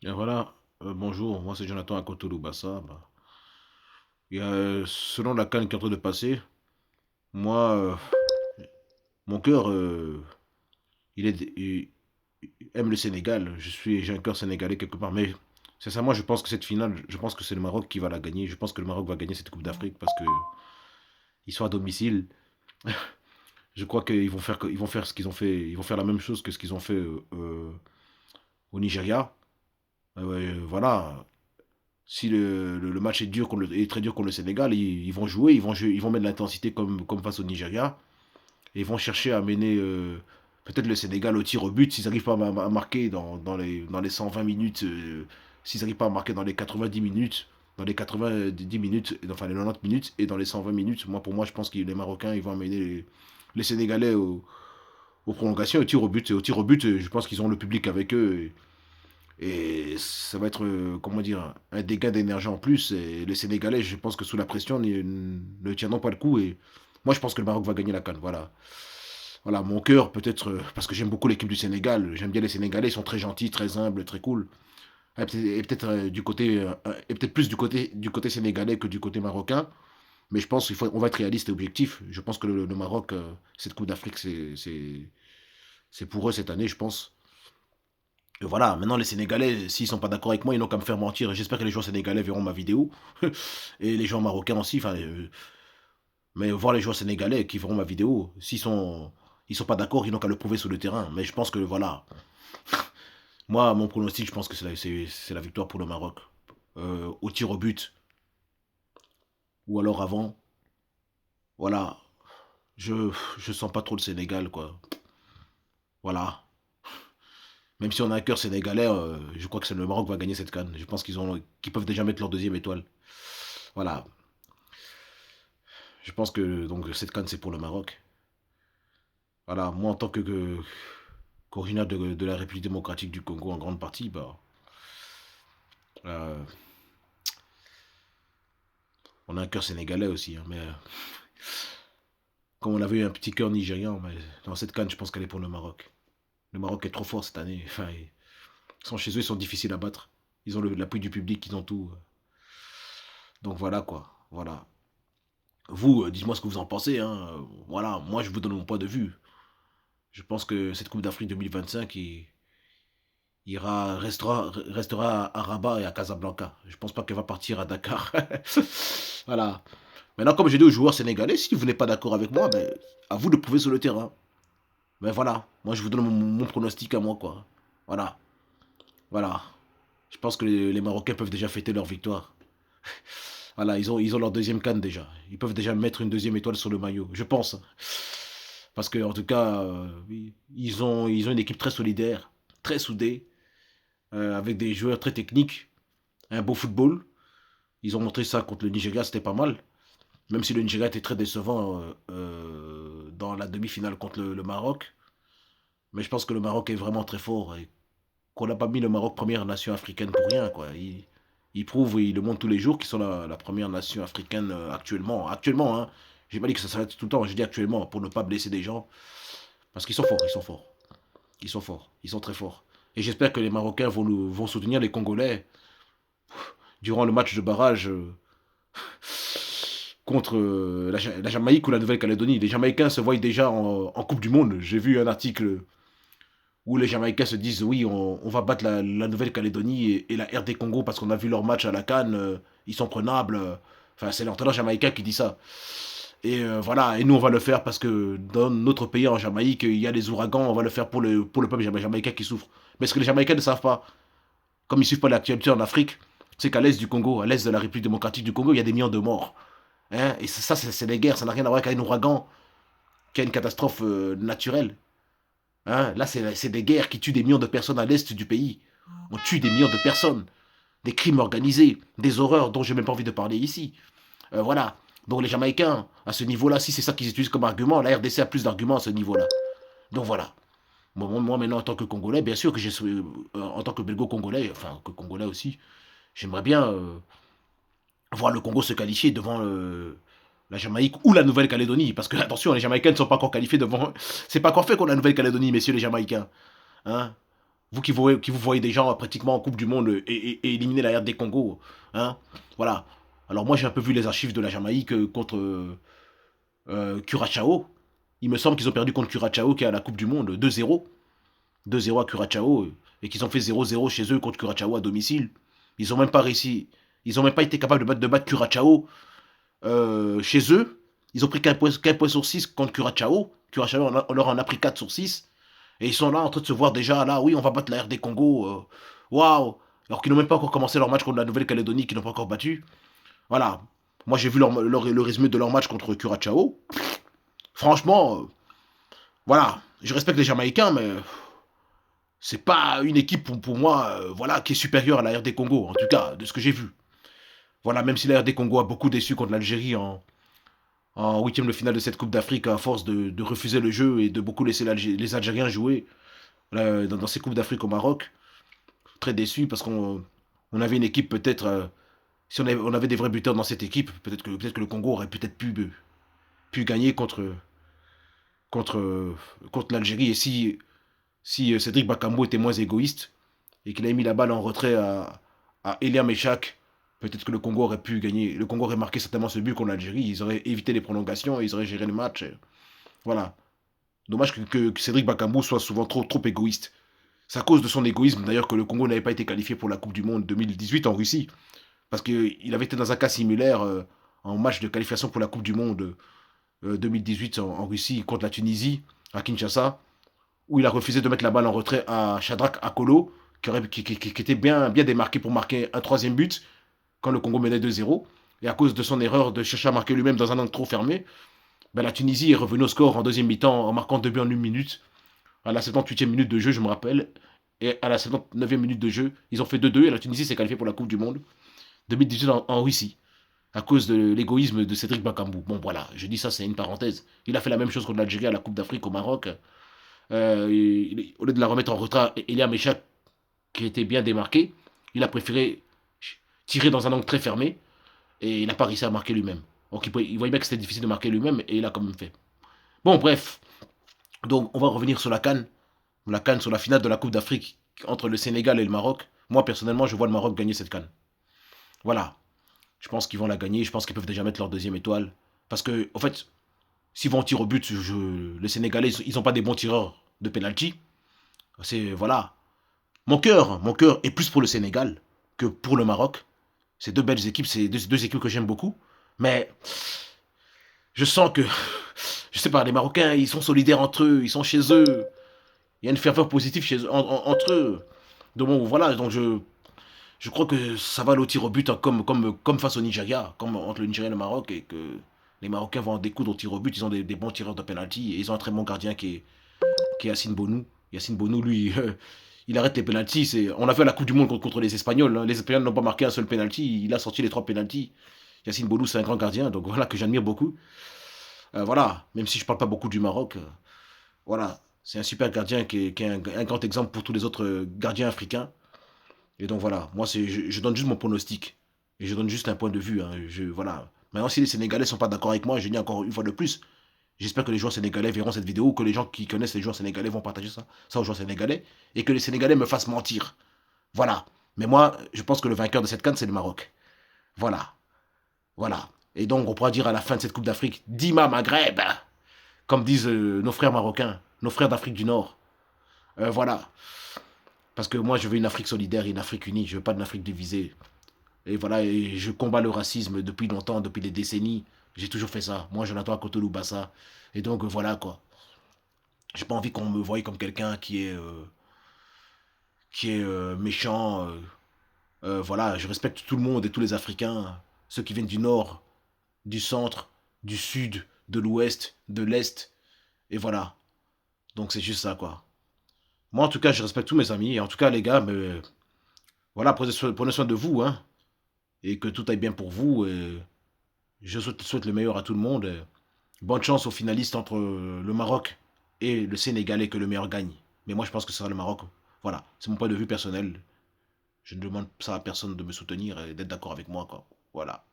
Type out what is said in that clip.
Et voilà, bonjour, moi c'est Jonathan Akotolo Bassa. Selon la CAN qui est en train de passer, moi, mon cœur, il aime le Sénégal. J'ai un cœur sénégalais quelque part, mais sincèrement, je pense que cette finale, je pense que c'est le Maroc qui va la gagner. Je pense que le Maroc va gagner cette Coupe d'Afrique parce que ils sont à domicile. Je crois ils vont faire ce qu'ils ont fait, ils vont faire la même chose que ce qu'ils ont fait au Nigeria. Voilà, si le match est très dur contre le Sénégal, ils vont jouer, ils vont mettre de l'intensité comme face au Nigeria. Et ils vont chercher à mener peut-être le Sénégal au tir au but s'ils n'arrivent pas à marquer dans les 120 minutes, s'ils n'arrivent pas à marquer dans les 90 minutes, dans les 90 minutes, enfin les 90 minutes et dans les 120 minutes. Pour moi, je pense que les Marocains, ils vont amener les Sénégalais aux prolongations, au tir au but. Et au tir au but, je pense qu'ils ont le public avec eux. Et ça va être, comment dire, un dégât d'énergie en plus. Et les Sénégalais, je pense que sous la pression, ne tiendront pas le coup. Et moi, je pense que le Maroc va gagner la CAN. Voilà. Voilà, mon cœur, peut-être, parce que j'aime beaucoup l'équipe du Sénégal. J'aime bien les Sénégalais, ils sont très gentils, très humbles, très cool. Et peut-être plus du côté sénégalais que du côté marocain. Mais je pense on va être réaliste et objectif. Je pense que le Maroc, cette Coupe d'Afrique, c'est pour eux cette année, je pense. Et voilà, maintenant les Sénégalais, s'ils sont pas d'accord avec moi, ils n'ont qu'à me faire mentir. J'espère que les joueurs sénégalais verront ma vidéo. Et les joueurs marocains aussi, mais voir les joueurs sénégalais qui verront ma vidéo, ils sont pas d'accord, ils n'ont qu'à le prouver sur le terrain. Mais je pense que voilà, moi, mon pronostic, je pense que c'est la victoire pour le Maroc. Au tir au but, ou alors avant. Voilà, je sens pas trop le Sénégal, quoi. Voilà. Même si on a un cœur sénégalais, je crois que c'est le Maroc qui va gagner cette CAN. Je pense qu'ils peuvent déjà mettre leur deuxième étoile. Voilà. Je pense que donc cette CAN c'est pour le Maroc. Voilà, moi en tant qu'originaire de la République démocratique du Congo en grande partie, euh, on a un cœur sénégalais aussi, hein, mais comme on avait eu un petit cœur nigérian, mais dans cette CAN je pense qu'elle est pour le Maroc. Le Maroc est trop fort cette année. Enfin, ils sont chez eux, ils sont difficiles à battre. Ils ont l'appui du public, ils ont tout. Donc voilà quoi. Voilà. Vous, dites-moi ce que vous en pensez, hein. Voilà, moi je vous donne mon point de vue. Je pense que cette Coupe d'Afrique 2025 restera à Rabat et à Casablanca. Je pense pas qu'elle va partir à Dakar. Voilà. Maintenant, comme j'ai dit aux joueurs sénégalais, si vous n'êtes pas d'accord avec moi, ben, à vous de prouver sur le terrain. Mais voilà, moi je vous donne mon pronostic à moi, quoi. Voilà, voilà. Je pense que les Marocains peuvent déjà fêter leur victoire. Voilà, ils ont leur deuxième canne déjà. Ils peuvent déjà mettre une deuxième étoile sur le maillot, je pense. Parce que en tout cas, ils ont une équipe très solidaire, très soudée, avec des joueurs très techniques, un beau football. Ils ont montré ça contre le Nigeria, c'était pas mal. Même si le Nigeria était très décevant dans la demi-finale contre le Maroc. Mais je pense que le Maroc est vraiment très fort et qu'on n'a pas mis le Maroc première nation africaine pour rien, quoi. Ils prouvent et ils le montrent tous les jours qu'ils sont la première nation africaine actuellement. Actuellement, hein. J'ai pas dit que ça s'arrête tout le temps, j'ai dit actuellement pour ne pas blesser des gens. Parce qu'ils sont forts, ils sont forts. Ils sont forts, ils sont très forts. Et j'espère que les Marocains vont soutenir les Congolais durant le match de barrage contre la Jamaïque ou la Nouvelle-Calédonie. Les Jamaïcains se voient déjà en Coupe du Monde. J'ai vu un article où les Jamaïcains se disent oui, on va battre la Nouvelle-Calédonie et la RD Congo parce qu'on a vu leur match à la CAN, ils sont prenables. Enfin, c'est l'entraîneur jamaïcain qui dit ça. Et voilà, et nous on va le faire parce que dans notre pays en Jamaïque, il y a des ouragans, on va le faire pour le peuple jamaïcain qui souffre. Mais ce que les Jamaïcains ne savent pas, comme ils ne suivent pas l'actualité en Afrique, c'est qu'à l'est du Congo, à l'est de la République démocratique du Congo, il y a des millions de morts. Hein, et ça, c'est des guerres, ça n'a rien à voir avec un ouragan, qui a une catastrophe naturelle. Hein, là, c'est des guerres qui tuent des millions de personnes à l'est du pays. On tue des millions de personnes. Des crimes organisés, des horreurs dont j'ai même pas envie de parler ici. Voilà. Donc les Jamaïcains, à ce niveau-là, si c'est ça qu'ils utilisent comme argument, la RDC a plus d'arguments à ce niveau-là. Donc voilà. Moi, maintenant, en tant que Congolais, bien sûr que en tant que Belgo-Congolais, enfin que Congolais aussi, j'aimerais bien voir le Congo se qualifier devant la Jamaïque ou la Nouvelle-Calédonie. Parce que, attention, les Jamaïcains ne sont pas encore qualifiés devant. C'est pas encore fait contre la Nouvelle-Calédonie, messieurs les Jamaïcains. Hein. Vous qui vous voyez des gens pratiquement en Coupe du Monde et éliminer la RD Congo. Hein, voilà. Alors moi j'ai un peu vu les archives de la Jamaïque contre Curaçao. Il me semble qu'ils ont perdu contre Curaçao qui est à la Coupe du Monde 2-0. 2-0 à Curaçao et qu'ils ont fait 0-0 chez eux contre Curaçao à domicile. Ils ont même pas réussi. Ils ont même pas été capables de battre Curaçao chez eux. Ils ont pris qu'un point sur 6 contre Curaçao. Curaçao on leur en a pris 4 sur 6. Et ils sont là en train de se voir déjà là, oui, on va battre la RD Congo. Waouh! Alors qu'ils n'ont même pas encore commencé leur match contre la Nouvelle-Calédonie, qu'ils n'ont pas encore battu. Voilà. Moi, j'ai vu le résumé de leur match contre Curaçao. Franchement, voilà. Je respecte les Jamaïcains, mais c'est pas une équipe pour moi voilà, qui est supérieure à la RD Congo, en tout cas, de ce que j'ai vu. Voilà, même si la RD Congo a beaucoup déçu contre l'Algérie en huitième de finale de cette Coupe d'Afrique, à force de refuser le jeu et de beaucoup laisser les Algériens jouer dans ces Coupes d'Afrique au Maroc. Très déçu parce qu'on avait une équipe peut-être. Si on avait des vrais buteurs dans cette équipe, peut-être que le Congo aurait peut-être pu gagner contre, contre l'Algérie. Et si Cédric Bakambu était moins égoïste et qu'il avait mis la balle en retrait à Elia Meshak, peut-être que le Congo aurait pu gagner. Le Congo aurait marqué certainement ce but contre l'Algérie. Ils auraient évité les prolongations et ils auraient géré le match. Voilà. Dommage que Cédric Bakambu soit souvent trop égoïste. C'est à cause de son égoïsme d'ailleurs que le Congo n'avait pas été qualifié pour la Coupe du Monde 2018 en Russie. Parce qu'il avait été dans un cas similaire en match de qualification pour la Coupe du Monde 2018 en Russie contre la Tunisie, à Kinshasa, où il a refusé de mettre la balle en retrait à Shadrach Akolo, qui était bien démarqué pour marquer un troisième but quand le Congo menait 2-0. Et à cause de son erreur de chercher à marquer lui-même dans un angle trop fermé, ben la Tunisie est revenue au score en deuxième mi-temps en marquant 2 buts en une minute. À la 78e minute de jeu, je me rappelle. Et à la 79e minute de jeu, ils ont fait 2-2 et la Tunisie s'est qualifiée pour la Coupe du Monde 2018 en Russie. À cause de l'égoïsme de Cédric Bakambu. Bon, voilà, je dis ça, c'est une parenthèse. Il a fait la même chose contre l'Algérie à la Coupe d'Afrique au Maroc. Au lieu de la remettre en retrait, Elia Meshak, qui était bien démarqué, il a préféré tirer dans un angle très fermé et il n'a pas réussi à marquer lui-même. Donc il voyait bien que c'était difficile de marquer lui-même et il a quand même fait. Bon, bref. Donc, on va revenir sur la CAN. La CAN sur la finale de la Coupe d'Afrique entre le Sénégal et le Maroc. Moi, personnellement, je vois le Maroc gagner cette CAN. Voilà. Je pense qu'ils vont la gagner. Je pense qu'ils peuvent déjà mettre leur deuxième étoile. Parce que, en fait, s'ils vont tirer au but, les Sénégalais, ils n'ont pas des bons tireurs de penalty. C'est, voilà. Mon cœur est plus pour le Sénégal que pour le Maroc. C'est deux belles équipes, c'est deux équipes que j'aime beaucoup. Mais je sens que, je sais pas, les Marocains, ils sont solidaires entre eux, ils sont chez eux. Il y a une ferveur positive entre eux. Donc bon, voilà, donc je crois que ça va aller au tir au but hein, comme face au Nigeria, comme entre le Nigeria et le Maroc, et que les Marocains vont en découdre au tir au but. Ils ont des bons tireurs de penalty et ils ont un très bon gardien qui est Yacine Bonou. Yacine Bonou, lui, il arrête les penalties. On a fait la Coupe du Monde contre les Espagnols. Hein. Les Espagnols n'ont pas marqué un seul penalty. Il a sorti les 3 penalties. Yacine Bonou, c'est un grand gardien, donc voilà, que j'admire beaucoup. Voilà, même si je parle pas beaucoup du Maroc, voilà, c'est un super gardien qui est un grand exemple pour tous les autres gardiens africains. Et donc voilà, moi je donne juste mon pronostic. Et je donne juste un point de vue. Hein. Voilà. Maintenant, si les Sénégalais sont pas d'accord avec moi, je dis encore une fois de plus, j'espère que les joueurs sénégalais verront cette vidéo, que les gens qui connaissent les joueurs sénégalais vont partager ça aux joueurs sénégalais, et que les Sénégalais me fassent mentir. Voilà. Mais moi, je pense que le vainqueur de cette CAN, c'est le Maroc. Voilà. Voilà. Et donc, on pourra dire à la fin de cette Coupe d'Afrique, Dima Maghreb, comme disent nos frères marocains, nos frères d'Afrique du Nord. Voilà. Parce que moi, je veux une Afrique solidaire, une Afrique unie. Je veux pas d'une Afrique divisée. Et voilà, et je combats le racisme depuis longtemps, depuis des décennies. J'ai toujours fait ça. Moi, Jonathan Akotolu Bassa. Et donc, voilà, quoi. J'ai pas envie qu'on me voie comme quelqu'un qui est méchant. Voilà, je respecte tout le monde et tous les Africains. Ceux qui viennent du Nord, du Centre, du Sud, de l'Ouest, de l'Est. Et voilà. Donc, c'est juste ça, quoi. Moi, en tout cas, je respecte tous mes amis. Et en tout cas, les gars, voilà, prenez soin de vous, hein. Et que tout aille bien pour vous. Et je souhaite le meilleur à tout le monde. Bonne chance aux finalistes entre le Maroc et le Sénégal et que le meilleur gagne. Mais moi, je pense que ce sera le Maroc. Voilà, c'est mon point de vue personnel. Je ne demande ça à personne de me soutenir et d'être d'accord avec moi, quoi. Voilà.